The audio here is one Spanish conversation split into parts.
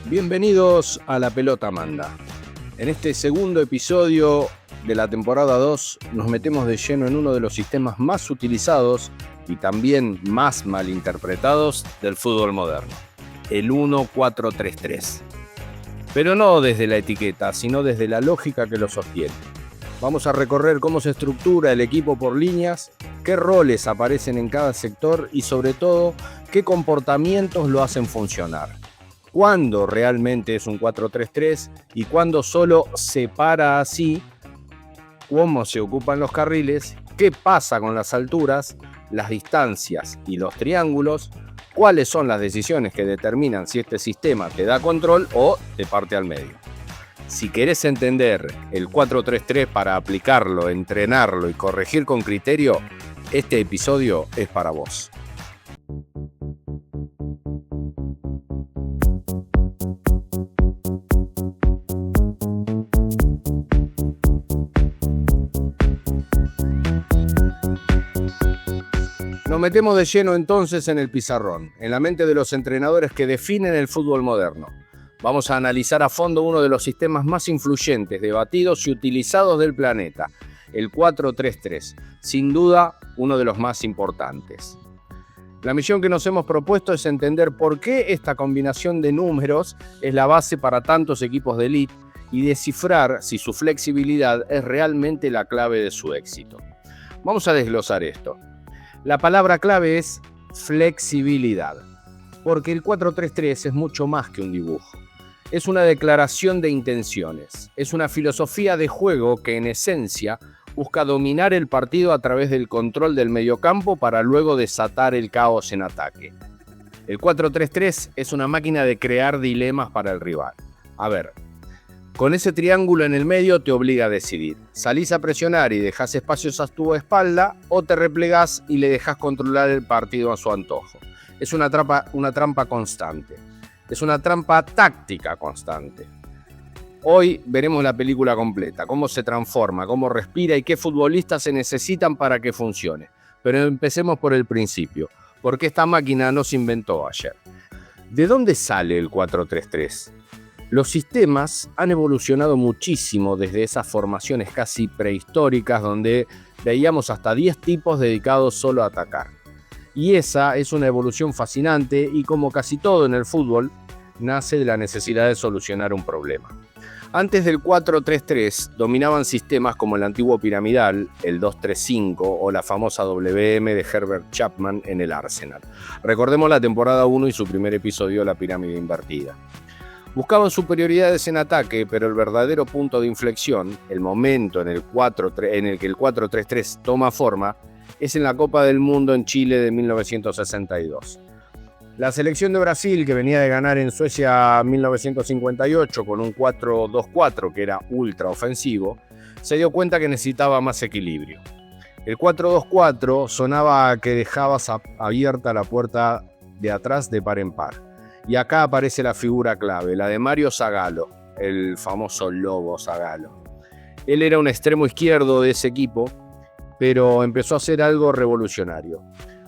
Bienvenidos a La Pelota Manda. En este segundo episodio de la temporada 2 nos metemos de lleno en uno de los sistemas más utilizados y también más malinterpretados del fútbol moderno, el 1-4-3-3. Pero no desde la etiqueta, sino desde la lógica que lo sostiene. Vamos a recorrer cómo se estructura el equipo por líneas, qué roles aparecen en cada sector y sobre todo qué comportamientos lo hacen funcionar. Cuándo realmente es un 4-3-3 y cuándo solo se para así, cómo se ocupan los carriles, qué pasa con las alturas, las distancias y los triángulos, cuáles son las decisiones que determinan si este sistema te da control o te parte al medio. Si querés entender el 4-3-3 para aplicarlo, entrenarlo y corregir con criterio, este episodio es para vos. Nos metemos de lleno entonces en el pizarrón, en la mente de los entrenadores que definen el fútbol moderno. Vamos a analizar a fondo uno de los sistemas más influyentes, debatidos y utilizados del planeta, el 4-3-3, sin duda uno de los más importantes. La misión que nos hemos propuesto es entender por qué esta combinación de números es la base para tantos equipos de élite y descifrar si su flexibilidad es realmente la clave de su éxito. Vamos a desglosar esto. La palabra clave es flexibilidad, porque el 4-3-3 es mucho más que un dibujo. Es una declaración de intenciones, es una filosofía de juego que en esencia busca dominar el partido a través del control del mediocampo para luego desatar el caos en ataque. El 4-3-3 es una máquina de crear dilemas para el rival. A ver, con ese triángulo en el medio te obliga a decidir. ¿Salís a presionar y dejás espacios a tu espalda o te replegás y le dejás controlar el partido a su antojo? Es una trampa constante. Es una trampa táctica constante. Hoy veremos la película completa, cómo se transforma, cómo respira y qué futbolistas se necesitan para que funcione. Pero empecemos por el principio, porque esta máquina no se inventó ayer. ¿De dónde sale el 4-3-3? Los sistemas han evolucionado muchísimo desde esas formaciones casi prehistóricas donde veíamos hasta 10 tipos dedicados solo a atacar. Y esa es una evolución fascinante y como casi todo en el fútbol, nace de la necesidad de solucionar un problema. Antes del 4-3-3 dominaban sistemas como el antiguo piramidal, el 2-3-5 o la famosa WM de Herbert Chapman en el Arsenal. Recordemos la temporada 1 y su primer episodio, la pirámide invertida. Buscaban superioridades en ataque, pero el verdadero punto de inflexión, el momento en el que el 4-3-3 toma forma, es en la Copa del Mundo en Chile de 1962. La selección de Brasil, que venía de ganar en Suecia 1958 con un 4-2-4 que era ultra ofensivo, se dio cuenta que necesitaba más equilibrio. El 4-2-4 sonaba a que dejabas abierta la puerta de atrás de par en par. Y acá aparece la figura clave, la de Mario Zagallo, el famoso Lobo Zagallo. Él era un extremo izquierdo de ese equipo, pero empezó a hacer algo revolucionario.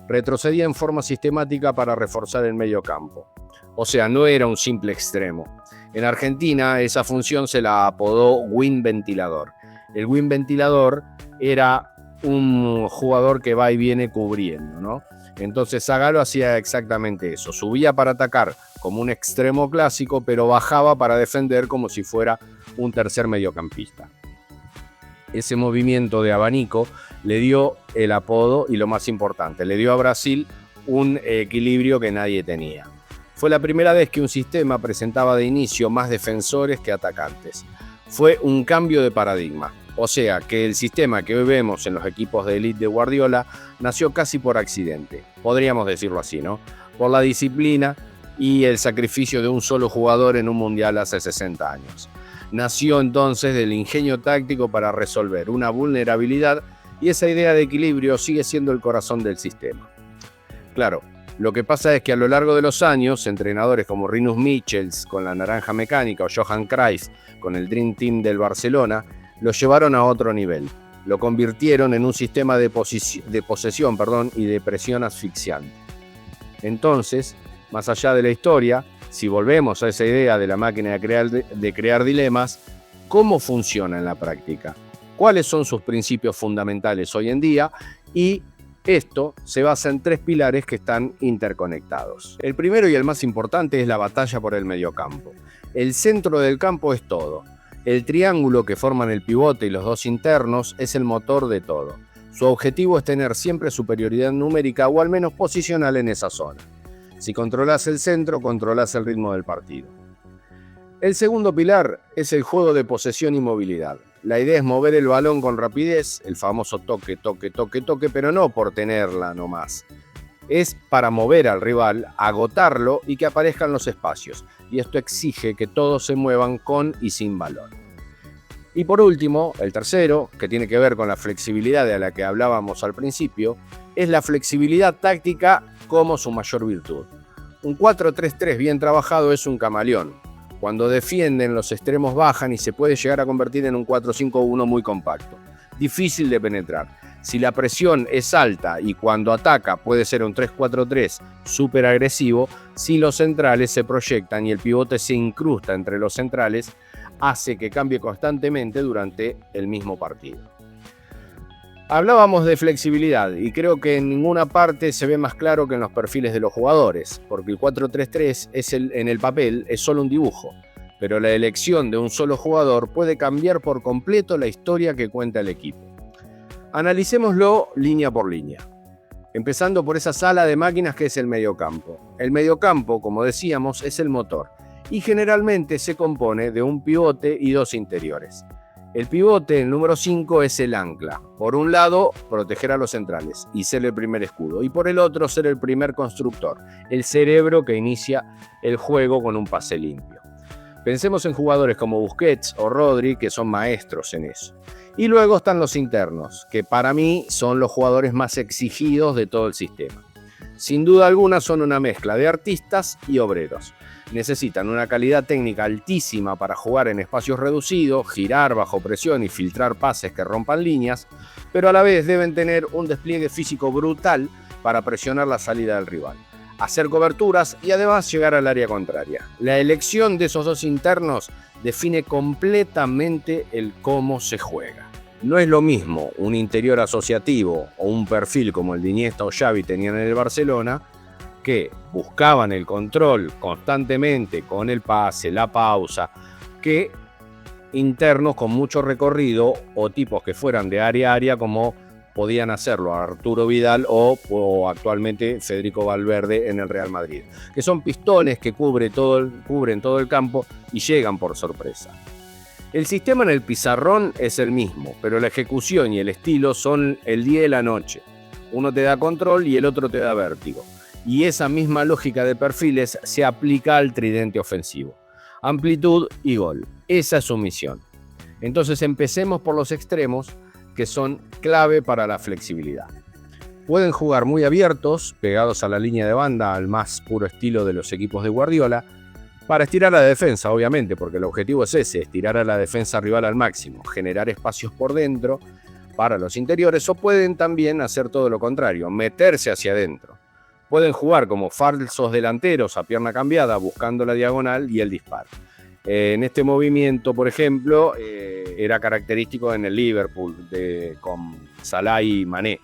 Retrocedía en forma sistemática para reforzar el medio campo. O sea, no era un simple extremo. En Argentina esa función se la apodó wing ventilador. El wing ventilador era un jugador que va y viene cubriendo, ¿no? Entonces Zagallo hacía exactamente eso, subía para atacar como un extremo clásico, pero bajaba para defender como si fuera un tercer mediocampista. Ese movimiento de abanico le dio el apodo y lo más importante, le dio a Brasil un equilibrio que nadie tenía. Fue la primera vez que un sistema presentaba de inicio más defensores que atacantes. Fue un cambio de paradigma. O sea, que el sistema que hoy vemos en los equipos de élite de Guardiola nació casi por accidente, podríamos decirlo así, ¿no? Por la disciplina y el sacrificio de un solo jugador en un mundial hace 60 años. Nació entonces del ingenio táctico para resolver una vulnerabilidad y esa idea de equilibrio sigue siendo el corazón del sistema. Claro, Lo que pasa es que a lo largo de los años, entrenadores como Rinus Michels con la Naranja Mecánica o Johan Cruyff con el Dream Team del Barcelona, lo llevaron a otro nivel. Lo convirtieron en un sistema de posesión y de presión asfixiante. Entonces, más allá de la historia, si volvemos a esa idea de la máquina de crear dilemas, ¿cómo funciona en la práctica? ¿Cuáles son sus principios fundamentales hoy en día? Y esto se basa en 3 pilares que están interconectados. El primero y el más importante es la batalla por el mediocampo. El centro del campo es todo. El triángulo que forman el pivote y los 2 internos es el motor de todo. Su objetivo es tener siempre superioridad numérica o al menos posicional en esa zona. Si controlas el centro, controlas el ritmo del partido. El segundo pilar es el juego de posesión y movilidad. La idea es mover el balón con rapidez, el famoso toque, pero no por tenerla nomás. Es para mover al rival, agotarlo y que aparezcan los espacios. Y esto exige que todos se muevan con y sin balón. Y por último, el tercero, que tiene que ver con la flexibilidad de la que hablábamos al principio, es la flexibilidad táctica como su mayor virtud. Un 4-3-3 bien trabajado es un camaleón. Cuando defienden, los extremos bajan y se puede llegar a convertir en un 4-5-1 muy compacto. Difícil de penetrar. Si la presión es alta y cuando ataca puede ser un 3-4-3 súper agresivo, si los centrales se proyectan y el pivote se incrusta entre los centrales, hace que cambie constantemente durante el mismo partido. Hablábamos de flexibilidad y creo que en ninguna parte se ve más claro que en los perfiles de los jugadores, porque el 4-3-3 en el papel es solo un dibujo, pero la elección de un solo jugador puede cambiar por completo la historia que cuenta el equipo. Analicémoslo línea por línea, empezando por esa sala de máquinas que es el mediocampo. El mediocampo, como decíamos, es el motor y generalmente se compone de un pivote y 2 interiores. El pivote, el número 5, es el ancla. Por un lado, proteger a los centrales y ser el primer escudo. Y por el otro, ser el primer constructor, el cerebro que inicia el juego con un pase limpio. Pensemos en jugadores como Busquets o Rodri, que son maestros en eso. Y luego están los internos, que para mí son los jugadores más exigidos de todo el sistema. Sin duda alguna son una mezcla de artistas y obreros. Necesitan una calidad técnica altísima para jugar en espacios reducidos, girar bajo presión y filtrar pases que rompan líneas, pero a la vez deben tener un despliegue físico brutal para presionar la salida del rival, hacer coberturas y además llegar al área contraria. La elección de esos 2 internos define completamente el cómo se juega. No es lo mismo un interior asociativo o un perfil como el de Iniesta o Xavi tenían en el Barcelona, que buscaban el control constantemente con el pase, la pausa, que internos con mucho recorrido o tipos que fueran de área a área como podían hacerlo Arturo Vidal o actualmente Federico Valverde en el Real Madrid, que son pistones que cubren todo el campo y llegan por sorpresa. El sistema en el pizarrón es el mismo, pero la ejecución y el estilo son el día y la noche. Uno te da control y el otro te da vértigo. Y esa misma lógica de perfiles se aplica al tridente ofensivo. Amplitud y gol. Esa es su misión. Entonces empecemos por los extremos, que son clave para la flexibilidad. Pueden jugar muy abiertos, pegados a la línea de banda, al más puro estilo de los equipos de Guardiola, para estirar a la defensa, obviamente, porque el objetivo es ese, estirar a la defensa rival al máximo, generar espacios por dentro para los interiores, o pueden también hacer todo lo contrario, meterse hacia adentro. Pueden jugar como falsos delanteros a pierna cambiada, buscando la diagonal y el disparo. En este movimiento, por ejemplo, era característico en el Liverpool con Salah y Mané.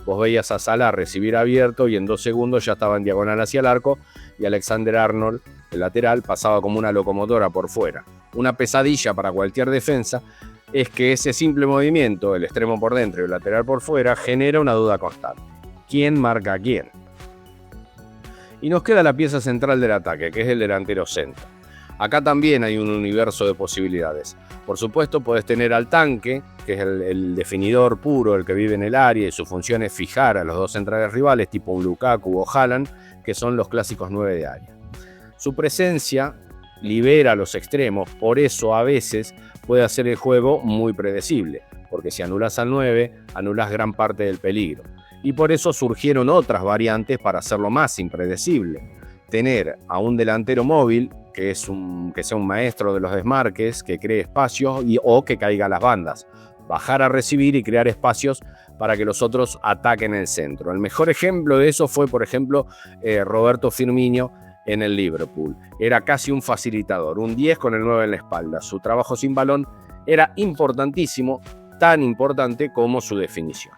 Vos veías a Salah recibir abierto y en 2 segundos ya estaba en diagonal hacia el arco y Alexander-Arnold, el lateral, pasaba como una locomotora por fuera. Una pesadilla para cualquier defensa es que ese simple movimiento, el extremo por dentro y el lateral por fuera, genera una duda constante. ¿Quién marca a quién? Y nos queda la pieza central del ataque, que es el delantero centro. Acá también hay un universo de posibilidades. Por supuesto, podés tener al tanque, que es el definidor puro, el que vive en el área y su función es fijar a los 2 centrales rivales, tipo un Lukaku o Haaland, que son los clásicos 9 de área. Su presencia libera a los extremos, por eso a veces puede hacer el juego muy predecible, porque si anulás al 9, anulás gran parte del peligro. Y por eso surgieron otras variantes para hacerlo más impredecible. Tener a un delantero móvil, que sea un maestro de los desmarques, que cree espacios o que caiga a las bandas. Bajar a recibir y crear espacios para que los otros ataquen el centro. El mejor ejemplo de eso fue, por ejemplo, Roberto Firmino en el Liverpool. Era casi un facilitador, un 10 con el 9 en la espalda. Su trabajo sin balón era importantísimo, tan importante como su definición.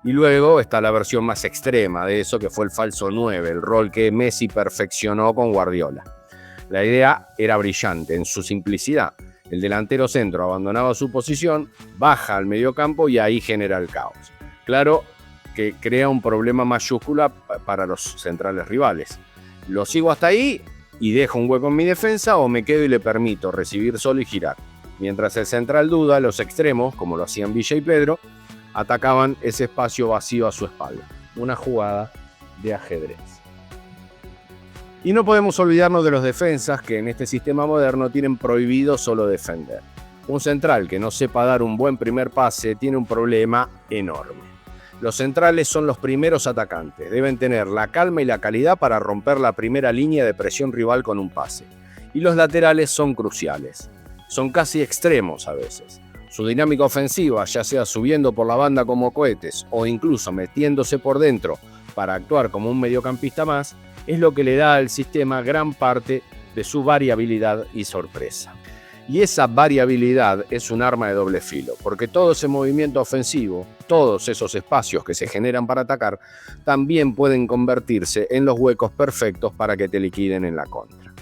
Y luego está la versión más extrema de eso, que fue el falso 9, el rol que Messi perfeccionó con Guardiola. La idea era brillante en su simplicidad. El delantero centro abandonaba su posición, baja al mediocampo y ahí genera el caos. Claro que crea un problema mayúscula para los centrales rivales. ¿Lo sigo hasta ahí y dejo un hueco en mi defensa o me quedo y le permito recibir solo y girar? Mientras el central duda, los extremos, como lo hacían Villa y Pedro, atacaban ese espacio vacío a su espalda. Una jugada de ajedrez. Y no podemos olvidarnos de los defensas que en este sistema moderno tienen prohibido solo defender. Un central que no sepa dar un buen primer pase tiene un problema enorme. Los centrales son los primeros atacantes. Deben tener la calma y la calidad para romper la primera línea de presión rival con un pase. Y los laterales son cruciales. Son casi extremos a veces. Su dinámica ofensiva, ya sea subiendo por la banda como cohetes o incluso metiéndose por dentro para actuar como un mediocampista más, es lo que le da al sistema gran parte de su variabilidad y sorpresa. Y esa variabilidad es un arma de doble filo, porque todo ese movimiento ofensivo, todos esos espacios que se generan para atacar, también pueden convertirse en los huecos perfectos para que te liquiden en la contra.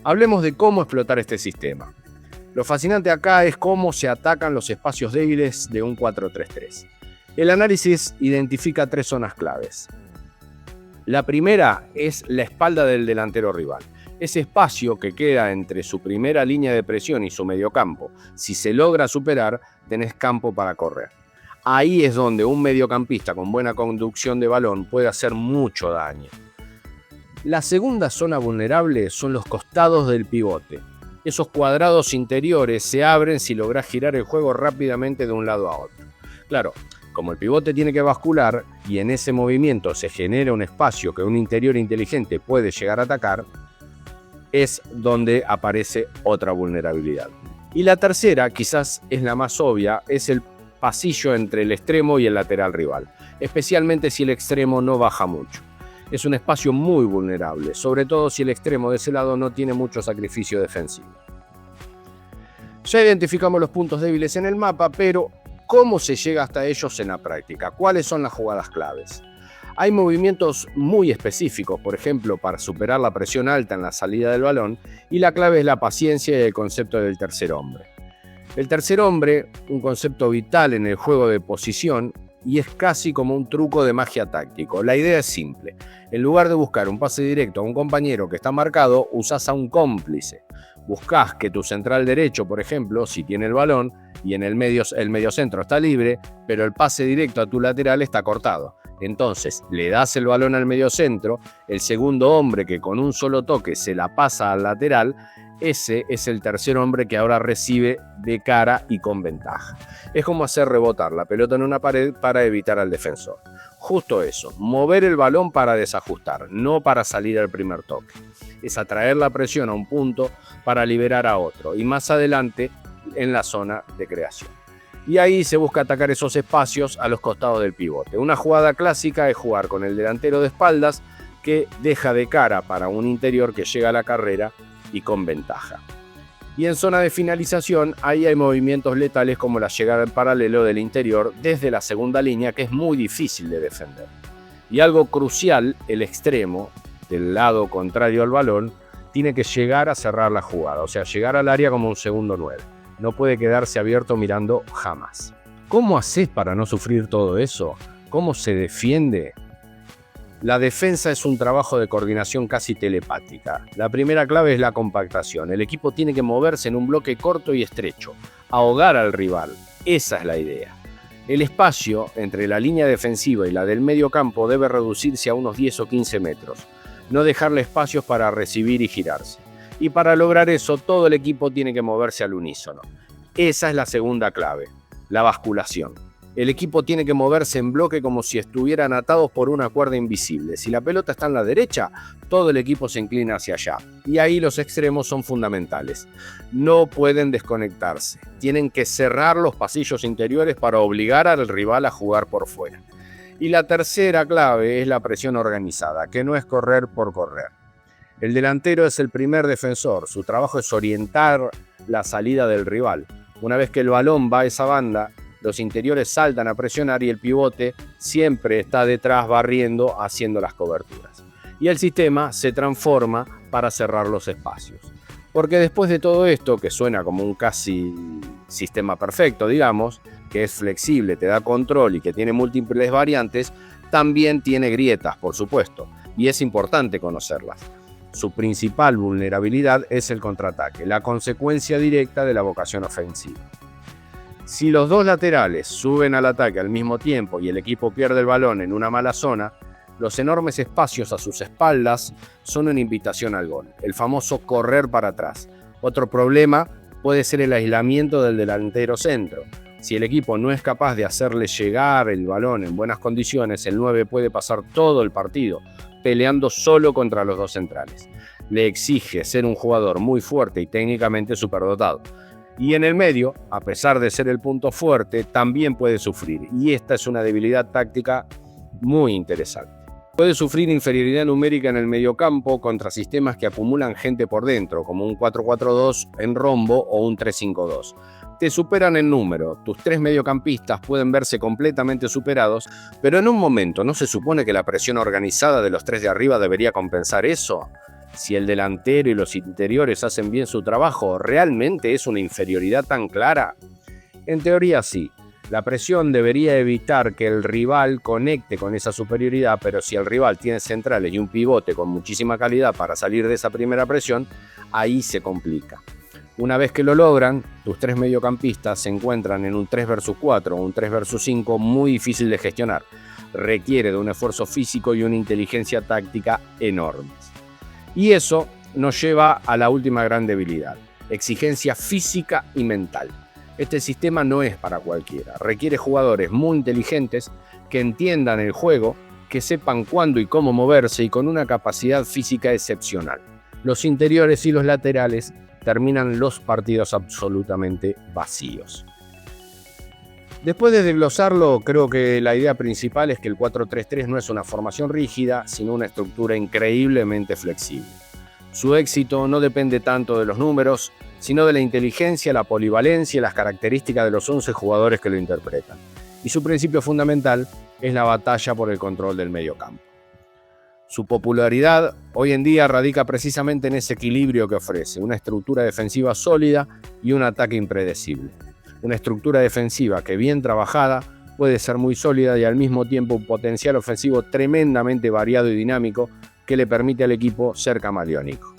Hablemos de cómo explotar este sistema. Lo fascinante acá es cómo se atacan los espacios débiles de un 4-3-3. El análisis identifica 3 zonas claves. La primera es la espalda del delantero rival. Ese espacio que queda entre su primera línea de presión y su mediocampo. Si se logra superar, tenés campo para correr. Ahí es donde un mediocampista con buena conducción de balón puede hacer mucho daño. La segunda zona vulnerable son los costados del pivote. Esos cuadrados interiores se abren si lográs girar el juego rápidamente de un lado a otro. Claro, como el pivote tiene que bascular y en ese movimiento se genera un espacio que un interior inteligente puede llegar a atacar, es donde aparece otra vulnerabilidad. Y la tercera, quizás es la más obvia, es el pasillo entre el extremo y el lateral rival, especialmente si el extremo no baja mucho. Es un espacio muy vulnerable, sobre todo si el extremo de ese lado no tiene mucho sacrificio defensivo. Ya identificamos los puntos débiles en el mapa, pero ¿cómo se llega hasta ellos en la práctica? ¿Cuáles son las jugadas claves? Hay movimientos muy específicos, por ejemplo, para superar la presión alta en la salida del balón, y la clave es la paciencia y el concepto del tercer hombre. El tercer hombre, un concepto vital en el juego de posición, y es casi como un truco de magia táctico. La idea es simple. En lugar de buscar un pase directo a un compañero que está marcado, usás a un cómplice. Buscás que tu central derecho, por ejemplo, si tiene el balón y en el mediocentro está libre, pero el pase directo a tu lateral está cortado. Entonces le das el balón al mediocentro, el segundo hombre que con un solo toque se la pasa al lateral, ese es el tercer hombre que ahora recibe de cara y con ventaja. Es como hacer rebotar la pelota en una pared para evitar al defensor. Justo eso, mover el balón para desajustar, no para salir al primer toque. Es atraer la presión a un punto para liberar a otro y más adelante en la zona de creación. Y ahí se busca atacar esos espacios a los costados del pivote. Una jugada clásica es jugar con el delantero de espaldas que deja de cara para un interior que llega a la carrera y con ventaja. Y en zona de finalización, ahí hay movimientos letales como la llegada en paralelo del interior desde la segunda línea, que es muy difícil de defender. Y algo crucial, el extremo, del lado contrario al balón, tiene que llegar a cerrar la jugada, o sea, llegar al área como un segundo 9. No puede quedarse abierto mirando jamás. ¿Cómo haces para no sufrir todo eso? ¿Cómo se defiende? La defensa es un trabajo de coordinación casi telepática. La primera clave es la compactación. El equipo tiene que moverse en un bloque corto y estrecho, ahogar al rival. Esa es la idea. El espacio entre la línea defensiva y la del medio campo debe reducirse a unos 10 o 15 metros. No dejarle espacios para recibir y girarse. Y para lograr eso, todo el equipo tiene que moverse al unísono. Esa es la segunda clave, la basculación. El equipo tiene que moverse en bloque como si estuvieran atados por una cuerda invisible. Si la pelota está en la derecha, todo el equipo se inclina hacia allá. Y ahí los extremos son fundamentales. No pueden desconectarse. Tienen que cerrar los pasillos interiores para obligar al rival a jugar por fuera. Y la tercera clave es la presión organizada, que no es correr por correr. El delantero es el primer defensor. Su trabajo es orientar la salida del rival. Una vez que el balón va a esa banda, los interiores saltan a presionar y el pivote siempre está detrás barriendo, haciendo las coberturas. Y el sistema se transforma para cerrar los espacios. Porque después de todo esto, que suena como un casi sistema perfecto, digamos, que es flexible, te da control y que tiene múltiples variantes, también tiene grietas, por supuesto, y es importante conocerlas. Su principal vulnerabilidad es el contraataque, la consecuencia directa de la vocación ofensiva. Si los dos laterales suben al ataque al mismo tiempo y el equipo pierde el balón en una mala zona, los enormes espacios a sus espaldas son una invitación al gol, el famoso correr para atrás. Otro problema puede ser el aislamiento del delantero centro. Si el equipo no es capaz de hacerle llegar el balón en buenas condiciones, el 9 puede pasar todo el partido peleando solo contra los dos centrales. Le exige ser un jugador muy fuerte y técnicamente superdotado. Y en el medio, a pesar de ser el punto fuerte, también puede sufrir. Y esta es una debilidad táctica muy interesante. Puede sufrir inferioridad numérica en el mediocampo contra sistemas que acumulan gente por dentro, como un 4-4-2 en rombo o un 3-5-2. Te superan en número, tus tres mediocampistas pueden verse completamente superados, pero en un momento, ¿no se supone que la presión organizada de los tres de arriba debería compensar eso? Si el delantero y los interiores hacen bien su trabajo, ¿realmente es una inferioridad tan clara? En teoría sí. La presión debería evitar que el rival conecte con esa superioridad, pero si el rival tiene centrales y un pivote con muchísima calidad para salir de esa primera presión, ahí se complica. Una vez que lo logran, tus tres mediocampistas se encuentran en un 3 versus 4 o un 3 versus 5 muy difícil de gestionar. Requiere de un esfuerzo físico y una inteligencia táctica enormes. Y eso nos lleva a la última gran debilidad: exigencia física y mental. Este sistema no es para cualquiera. Requiere jugadores muy inteligentes que entiendan el juego, que sepan cuándo y cómo moverse y con una capacidad física excepcional. Los interiores y los laterales terminan los partidos absolutamente vacíos. Después de desglosarlo, creo que la idea principal es que el 4-3-3 no es una formación rígida, sino una estructura increíblemente flexible. Su éxito no depende tanto de los números, sino de la inteligencia, la polivalencia y las características de los 11 jugadores que lo interpretan. Y su principio fundamental es la batalla por el control del mediocampo. Su popularidad hoy en día radica precisamente en ese equilibrio que ofrece, una estructura defensiva sólida y un ataque impredecible. Una estructura defensiva que, bien trabajada, puede ser muy sólida y al mismo tiempo un potencial ofensivo tremendamente variado y dinámico que le permite al equipo ser camaleónico.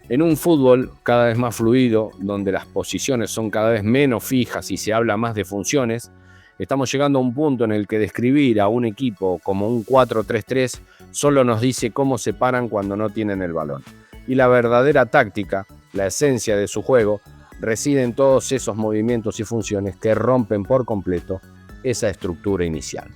En un fútbol cada vez más fluido, donde las posiciones son cada vez menos fijas y se habla más de funciones, estamos llegando a un punto en el que describir a un equipo como un 4-3-3 solo nos dice cómo se paran cuando no tienen el balón. Y la verdadera táctica, la esencia de su juego, reside en todos esos movimientos y funciones que rompen por completo esa estructura inicial.